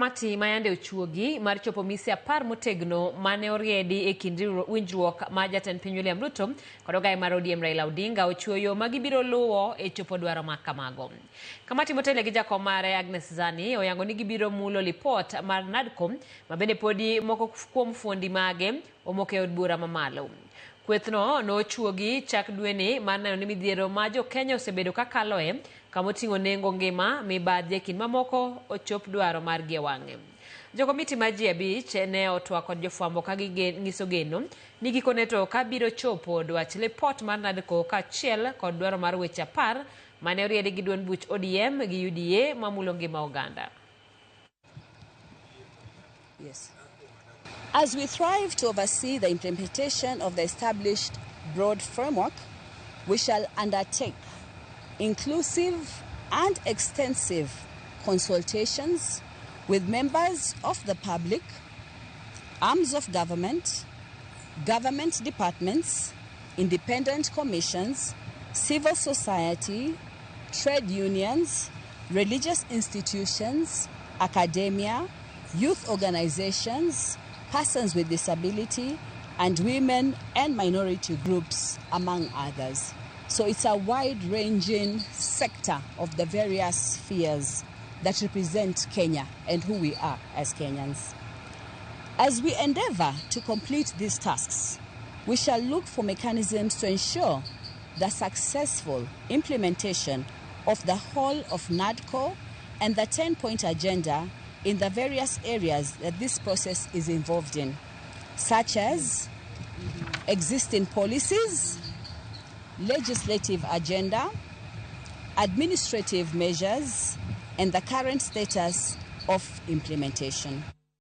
Komiti mayande ochuogi mar chopo mise 10 motegno mane oriedi e kind winjruok ma jatend piny William Ruto kod ogai mar ODM Raila Odinga ochuoyo magibiro luwo e chopo dwaro ma kamago. Komiti motele gi jakom mare Agnes Zani oyango ni gibiro mulo lipod mar NADCO mabende podi moko kuom fuondi mage omoke od bura mamalo. Kwethno nochuogi chak dweni mar neno ni midhiero ma jo Kenya osebedo kakaloe kamoting'o nengo ngima mibadhi kind mamoko ochop dwaro mar gie wang'e. Jo komiti ma ji 5 ne otwa kod jofwambo ka nyiso geno ni gikone to kabiro chopo dwach lipot mar NADCO kaachiel kod dwaro mar weche 10 mane oriedi gi duond buch ODM gi UDA mamulo ngima oganda. Yes. As we strive to oversee the implementation of the established broad framework, we shall undertake inclusive and extensive consultations with members of the public, arms of government, government departments, independent commissions, civil society, trade unions, religious institutions, academia, youth organizations, persons with disability, and women and minority groups, among others. So it's a wide-ranging sector of the various spheres that represent Kenya and who we are as Kenyans. As we endeavor to complete these tasks, we shall look for mechanisms to ensure the successful implementation of the whole of NADCO and the 10-point agenda in the various areas that this process is involved in, such as existing policies, legislative agenda, administrative measures, and the current status of implementation.